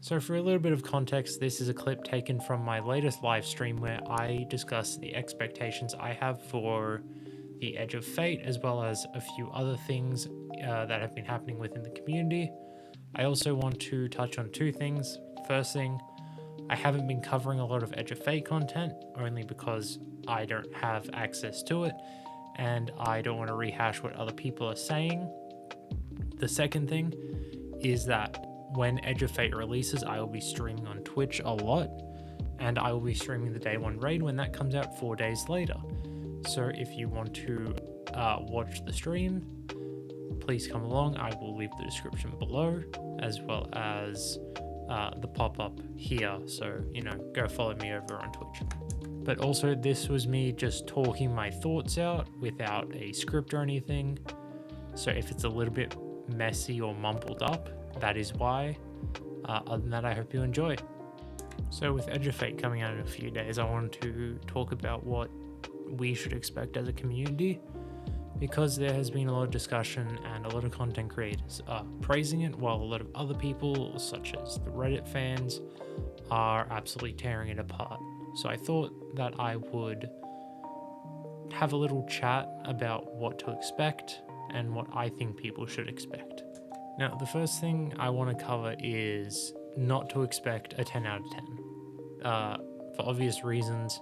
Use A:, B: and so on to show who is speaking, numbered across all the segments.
A: So for a little bit of context, this is a clip taken from my latest live stream where I discuss the expectations I have for the Edge of Fate, as well as a few other things that have been happening within the community. I also want to touch on two things. First thing, I haven't been covering a lot of Edge of Fate content, only because I don't have access to it, and I don't want to rehash what other people are saying. The second thing is that when Edge of Fate releases, I will be streaming on Twitch a lot, and I will be streaming the day one raid when that comes out 4 days later. So if you want to watch the stream, please come along. I will leave the description below, as well as the pop-up here. So, go follow me over on Twitch. But also, this was me just talking my thoughts out without a script or anything. So if it's a little bit messy or mumbled up, that is why. Other than that, I hope you enjoy. So with Edge of Fate coming out in a few days, I wanted to talk about what we should expect as a community, because there has been a lot of discussion and a lot of content creators are praising it, while a lot of other people, such as the Reddit fans, are absolutely tearing it apart. So I thought that I would have a little chat about what to expect and what I think people should expect. Now, the first thing I want to cover is not to expect a 10 out of 10. For obvious reasons,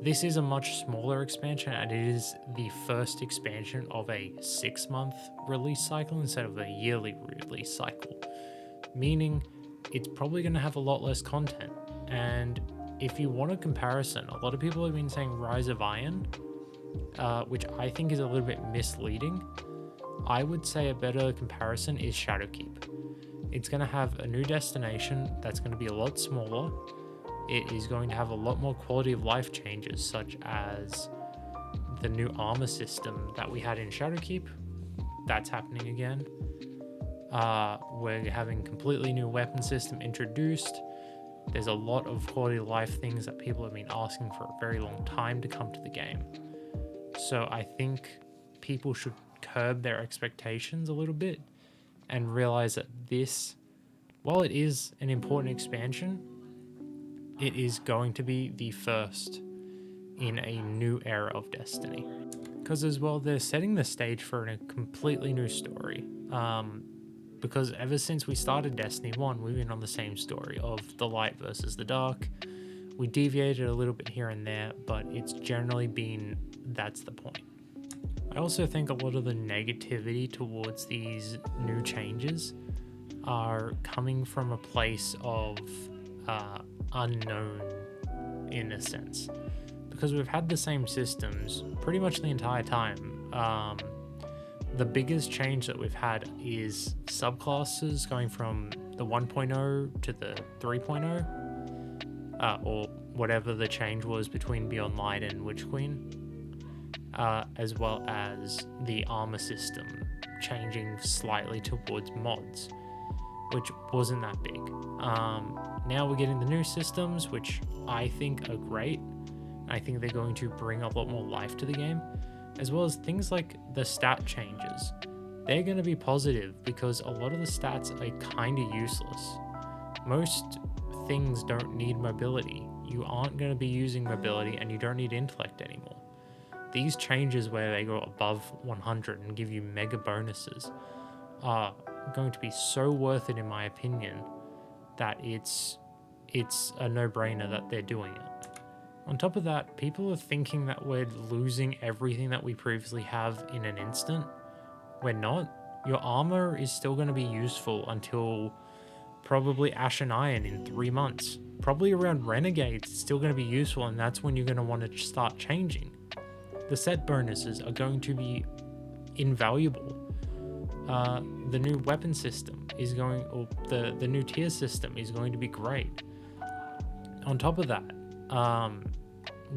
A: this is a much smaller expansion, and it is the first expansion of a 6-month release cycle instead of a yearly release cycle, meaning it's probably going to have a lot less content. And if you want a comparison, a lot of people have been saying Rise of Iron, which I think is a little bit misleading. I would say a better comparison is Shadowkeep. It's going to have a new destination that's going to be a lot smaller. It is going to have a lot more quality of life changes, such as the new armor system that we had in Shadowkeep. That's happening again. We're having completely new weapon system introduced. There's a lot of quality of life things that people have been asking for a very long time to come to the game. So I think people should curb their expectations a little bit and realize that this, while it is an important expansion, it is going to be the first in a new era of Destiny. Because as well, they're setting the stage for a completely new story. Because ever since we started Destiny 1, we've been on the same story of the light versus the dark. We deviated a little bit here and there, but it's generally been, that's the point. I also think a lot of the negativity towards these new changes are coming from a place of unknown, in a sense, because we've had the same systems pretty much the entire time. The biggest change that we've had is subclasses going from the 1.0 to the 3.0, or whatever the change was between Beyond Light and Witch Queen. As well as the armor system changing slightly towards mods, which wasn't that big. Now we're getting the new systems, which I think are great. I think they're going to bring a lot more life to the game, as well as things like the stat changes. They're going to be positive because a lot of the stats are kind of useless. Most things don't need mobility. You aren't going to be using mobility, and you don't need intellect anymore. These changes where they go above 100 and give you mega bonuses are going to be so worth it, in my opinion, that it's a no-brainer that they're doing it. On top of that, people are thinking that we're losing everything that we previously have in an instant. We're not. Your armor is still going to be useful until probably Ashen Iron in 3 months. Probably around Renegades, it's still going to be useful, and that's when you're going to want to start changing. The set bonuses are going to be invaluable. The new weapon system is going, or the new tier system is going to be great. On top of that,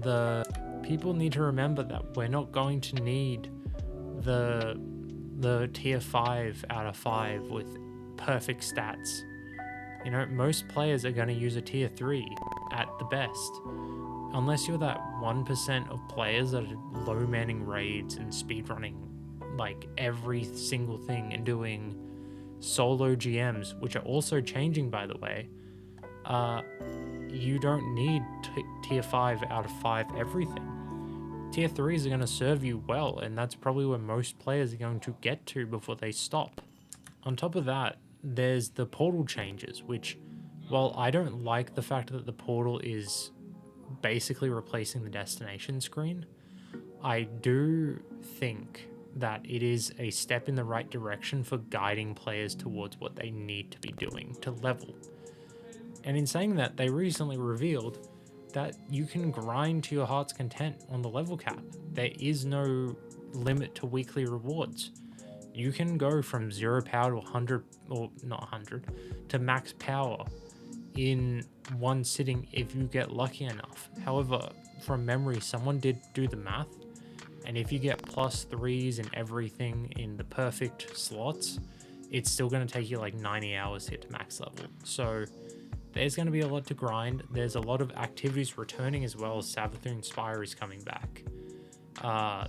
A: the people need to remember that we're not going to need the tier 5 out of 5 with perfect stats. Most players are going to use a tier 3 at the best. Unless you're that 1% of players that are low manning raids and speedrunning like every single thing and doing solo GMs, which are also changing, by the way. You don't need tier 5 out of 5 everything. Tier 3s are going to serve you well, and that's probably where most players are going to get to before they stop. On top of that, there's the portal changes, which, while I don't like the fact that the portal is basically replacing the destination screen, I do think that it is a step in the right direction for guiding players towards what they need to be doing to level. And in saying that, they recently revealed that you can grind to your heart's content on the level cap. There is no limit to weekly rewards. You can go from 0 power to 100, or not 100, to max power in one sitting if you get lucky enough. However, from memory, someone did do the math, and if you get +3s and everything in the perfect slots, it's still going to take you like 90 hours to get to max level. So there's going to be a lot to grind. There's a lot of activities returning, as well as Savathûn Spire is coming back.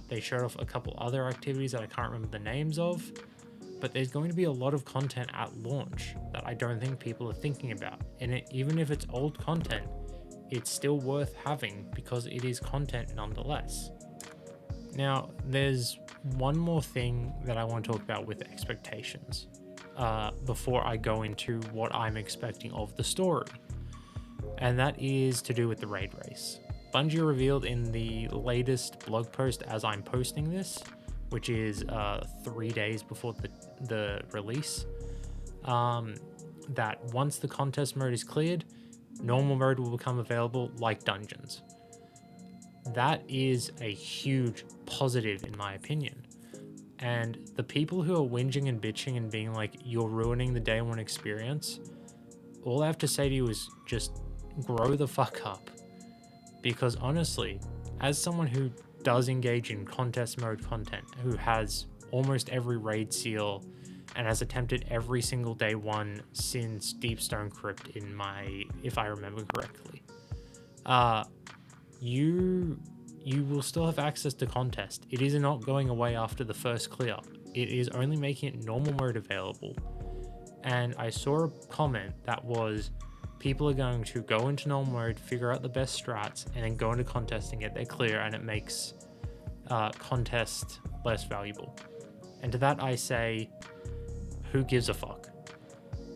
A: They showed off a couple other activities that I can't remember the names of, but there's going to be a lot of content at launch that I don't think people are thinking about. And even if it's old content, it's still worth having because it is content nonetheless. Now, there's one more thing that I want to talk about with expectations before I go into what I'm expecting of the story, and that is to do with the raid race. Bungie revealed in the latest blog post as I'm posting this, which is 3 days before the release, that once the contest mode is cleared, normal mode will become available like dungeons. That is a huge positive in my opinion. And the people who are whinging and bitching and being like, you're ruining the day one experience, all I have to say to you is just grow the fuck up. Because honestly, as someone who does engage in contest mode content, who has almost every raid seal and has attempted every single day one since Deepstone Crypt if I remember correctly, you will still have access to contest. It is not going away after the first clear. It is only making it normal mode available. And I saw a comment that was, people are going to go into normal mode, figure out the best strats, and then go into contest and get their clear, and it makes contest less valuable. And to that I say, who gives a fuck?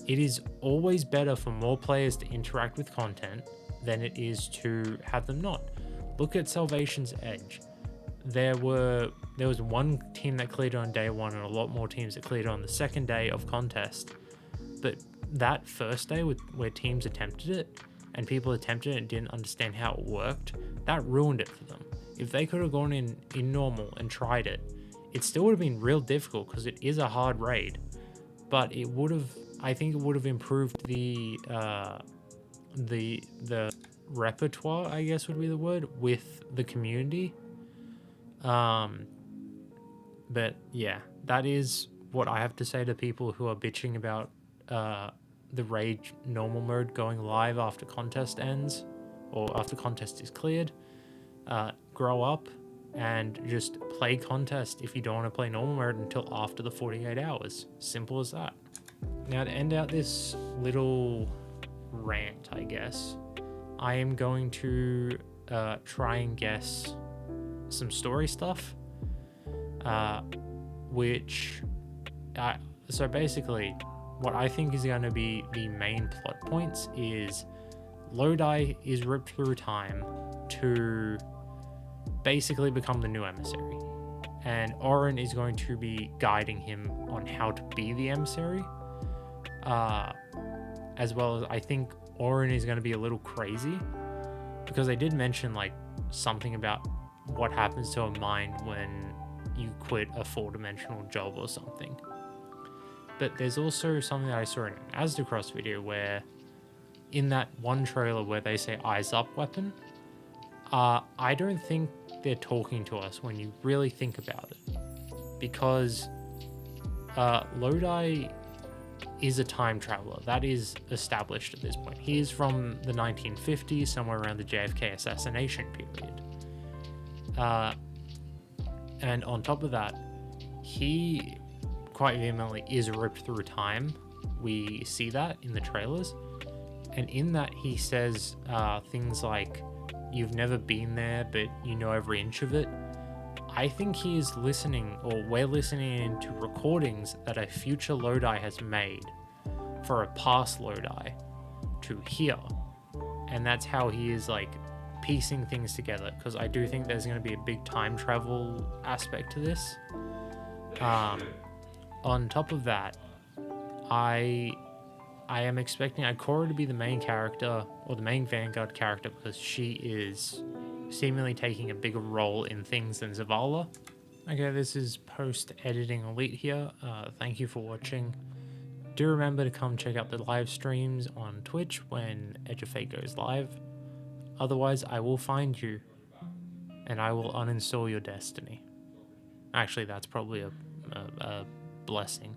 A: It is always better for more players to interact with content than it is to have them not. Look at Salvation's Edge. There was one team that cleared on day one and a lot more teams that cleared on the second day of contest. But that first day where teams attempted it and people attempted it and didn't understand how it worked, that ruined it for them. If they could have gone in normal and tried it, it still would have been real difficult because it is a hard raid. But I think it would have improved the repertoire, I guess would be the word, with the community. But yeah, that is what I have to say to people who are bitching about the raid normal mode going live after contest ends or after contest is cleared. Grow up and just play contest if you don't want to play normal mode until after the 48 hours. Simple as that. Now, to end out this little rant, I guess, I am going to try and guess some story stuff, so basically what I think is going to be the main plot points is Lodi is ripped through time to basically become the new emissary, and Orin is going to be guiding him on how to be the emissary, as well as I think Orin is going to be a little crazy because they did mention like something about what happens to a mind when you quit a 4-dimensional job or something. But there's also something that I saw in an Asdacross video where in that one trailer where they say eyes up weapon, I don't think they're talking to us when you really think about it, because Lodi is a time traveler. That is established at this point. He is from the 1950s, somewhere around the JFK assassination period. And on top of that, he quite vehemently is ripped through time. We see that in the trailers. And in that, he says things like, "You've never been there, but you know every inch of it." I think he is listening, or we're listening into recordings that a future Lodi has made for a past Lodi to hear. And that's how he is like piecing things together, because I do think there's going to be a big time travel aspect to this. On top of that, I am expecting Ikora to be the main character, or the main Vanguard character, because she is seemingly taking a bigger role in things than Zavala. Okay, this is post-editing Elite here. Thank you for watching. Do remember to come check out the live streams on Twitch when Edge of Fate goes live. Otherwise, I will find you, and I will uninstall your destiny. Actually, that's probably a blessing.